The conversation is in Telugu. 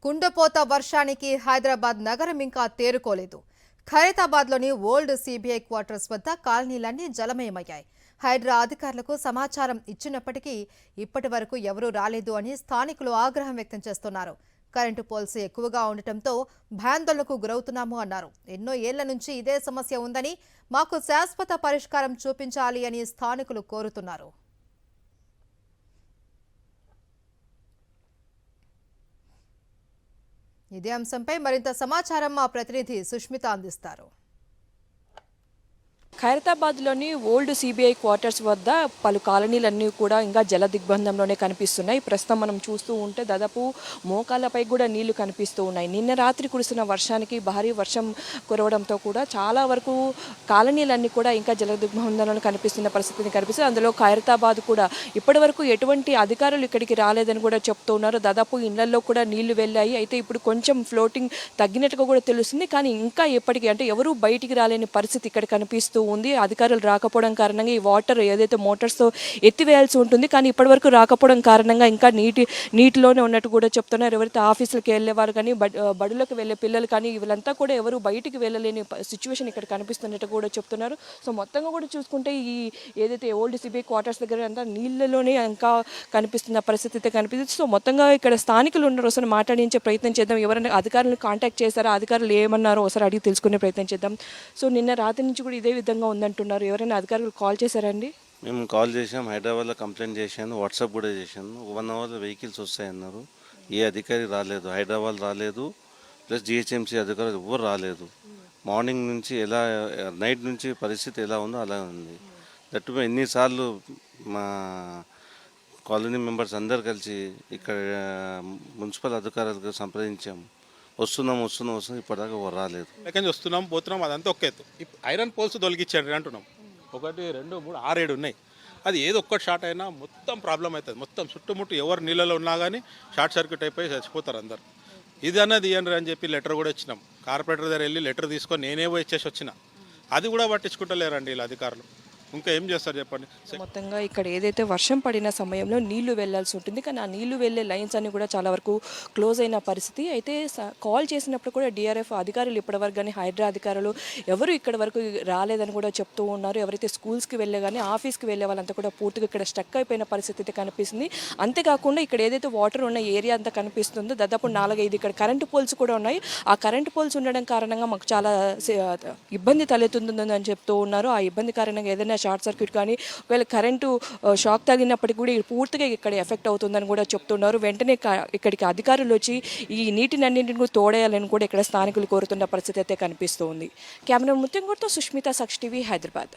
కుండపోత వర్షానికి హైదరాబాద్ నగరం ఇంకా తేరుకోలేదు. ఖైరతాబాద్లోని ఓల్డ్ సిబిఐ క్వార్టర్స్ వద్ద కాలనీలన్నీ జలమయమయ్యాయి. హైడ్రా అధికారులకు సమాచారం ఇచ్చినప్పటికీ ఇప్పటి వరకు ఎవరూ రాలేదు అని స్థానికులు ఆగ్రహం వ్యక్తం చేస్తున్నారు. కరెంటు పోల్స్ ఎక్కువగా ఉండటంతో భయాందోళనకు గురవుతున్నాము అన్నారు. ఎన్నో ఏళ్ల నుంచి ఇదే సమస్య ఉందని, మాకు శాశ్వత పరిష్కారం చూపించాలి అని స్థానికులు కోరుతున్నారు. ఇదే అంశంపై మరింత సమాచారం మా ప్రతినిధి సుష్మిత అందిస్తారు. ఖైరతాబాద్లోని ఓల్డ్ సిబిఐ క్వార్టర్స్ వద్ద పలు కాలనీలన్నీ కూడా ఇంకా జల దిగ్బంధంలోనే కనిపిస్తున్నాయి. ప్రస్తుతం మనం చూస్తూ ఉంటే దాదాపు మోకాళ్ళపై కూడా నీళ్లు కనిపిస్తూ ఉన్నాయి. నిన్న రాత్రి కురిసిన వర్షానికి భారీ వర్షం కురవడంతో కూడా చాలా వరకు కాలనీలన్నీ కూడా ఇంకా జల దిగ్బంధంలో కనిపిస్తున్న పరిస్థితిని కనిపిస్తుంది. అందులో ఖైరతాబాద్ కూడా ఇప్పటి వరకు ఎటువంటి అధికారులు ఇక్కడికి రాలేదని కూడా చెప్తూ ఉన్నారు. దాదాపు ఇళ్లలో కూడా నీళ్లు వెళ్ళాయి. అయితే ఇప్పుడు కొంచెం ఫ్లోటింగ్ తగ్గినట్టుగా కూడా తెలుస్తుంది. కానీ ఇంకా ఎప్పటికీ అంటే ఎవరూ బయటికి రాలేని పరిస్థితి ఇక్కడ కనిపిస్తూ ఉంది. అధికారులు రాకపోవడం కారణంగా ఈ వాటర్ ఏదైతే మోటార్స్తో ఎత్తివేయాల్సి ఉంటుంది, కానీ ఇప్పటివరకు రాకపోవడం కారణంగా ఇంకా నీటిలోనే ఉన్నట్టు కూడా చెప్తున్నారు. ఎవరైతే ఆఫీసులకు వెళ్ళేవారు కానీ బడులకు వెళ్ళే పిల్లలు కానీ వీళ్ళంతా కూడా ఎవరు బయటికి వెళ్ళలేని సిచ్యువేషన్ ఇక్కడ కనిపిస్తున్నట్టు కూడా చెప్తున్నారు. సో మొత్తంగా కూడా చూసుకుంటే ఈ ఏదైతే ఓల్డ్ సిబిఐ క్వార్టర్స్ దగ్గర అంతా నీళ్ళలోనే ఇంకా కనిపిస్తున్న పరిస్థితి అయితే కనిపిస్తుంది. సో మొత్తంగా ఇక్కడ స్థానికులు ఉన్నారు. ఒకసారి మాట్లాడించే ప్రయత్నం చేద్దాం. ఎవరైనా అధికారులను కాంటాక్ట్ చేశారా, అధికారులు ఏమన్నారో ఒకసారి అడిగి తెలుసుకునే ప్రయత్నం చేద్దాం. సో నిన్న రాత్రి నుంచి కూడా ఇదే విధంగా ఉందంటున్నారు. ఎవరైనా అధికారులు కాల్ చేశారండి? మేము కాల్ చేసాం, హైదరాబాద్లో కంప్లైంట్ చేశాను, వాట్సాప్ కూడా చేశాను. 1 అవర్లో వెహికల్స్ వస్తాయన్నారు. ఏ అధికారి రాలేదు, హైదరాబాద్ రాలేదు, ప్లస్ జిహెచ్ఎంసీ అధికారులు ఎవ్వరు రాలేదు. మార్నింగ్ నుంచి ఎలా నైట్ నుంచి పరిస్థితి ఎలా ఉందో అలా ఉంది. దట్టు ఎన్నిసార్లు మా కాలనీ మెంబర్స్ అందరు కలిసి ఇక్కడ మున్సిపల్ అధికారులకు సంప్రదించాము. వస్తున్నాం ఇప్పటిదాకా రాలేదు. ఎక్కడి వస్తున్నాం పోతున్నాం అదంతా ఒక్క ఎత్తు. ఐరన్ పోల్స్ తొలగించండి అంటున్నాం. 1 2 3 6 7 ఉన్నాయి. అది ఏదో ఒక్కటి షార్ట్ అయినా మొత్తం ప్రాబ్లం అవుతుంది. మొత్తం చుట్టుముట్టు ఎవరు నీళ్ళలో ఉన్నా కానీ షార్ట్ సర్క్యూట్ అయిపోయి చచ్చిపోతారు అందరు. ఇది అన్నది ఇవ్వండి అని చెప్పి లెటర్ కూడా ఇచ్చినాం. కార్పొరేటర్ దగ్గర వెళ్ళి లెటర్ తీసుకొని నేనే పోయి ఇచ్చేసి వచ్చిన. అది కూడా పట్టించుకుంటలేరండి వీళ్ళ అధికారులు. ఇంకా ఏం చేస్తారు చెప్పండి. మొత్తంగా ఇక్కడ ఏదైతే వర్షం పడిన సమయంలో నీళ్లు వెళ్లాల్సి ఉంటుంది, కానీ ఆ నీళ్లు వెళ్లే లైన్స్ అన్ని కూడా చాలా వరకు క్లోజ్ అయిన పరిస్థితి. అయితే కాల్ చేసినప్పుడు కూడా డిఆర్ఎఫ్ అధికారులు ఇప్పటివరకు కానీ హైడ్రా అధికారులు ఎవరు ఇక్కడ వరకు రాలేదని కూడా చెప్తూ ఉన్నారు. ఎవరైతే స్కూల్స్కి వెళ్ళే కానీ ఆఫీస్కి వెళ్ళే వాళ్ళంతా కూడా పూర్తిగా ఇక్కడ స్టక్ అయిపోయిన పరిస్థితి అయితే కనిపిస్తుంది. అంతేకాకుండా ఇక్కడ ఏదైతే వాటర్ ఉన్న ఏరియా అంతా కనిపిస్తుందో దాదాపు 4-5 ఇక్కడ కరెంటు పోల్స్ కూడా ఉన్నాయి. ఆ కరెంటు పోల్స్ ఉండడం కారణంగా మాకు చాలా ఇబ్బంది తలెత్తుందని చెప్తూ ఉన్నారు. ఆ ఇబ్బంది కారణంగా ఏదైనా షార్ట్ సర్క్యూట్ కానీ ఒకవేళ కరెంటు షాక్ తగినప్పటికీ కూడా పూర్తిగా ఇక్కడ ఎఫెక్ట్ అవుతుందని కూడా చెప్తున్నారు. వెంటనే ఇక్కడికి అధికారులు వచ్చి ఈ నీటినన్నింటిని తోడేయాలని కూడా ఇక్కడ స్థానికులు కోరుతున్న పరిస్థితి అయితే కనిపిస్తూ ఉంది. కెమెరా ముత్యంగూడతో సుష్మిత, సాక్షి టీవీ, హైదరాబాద్.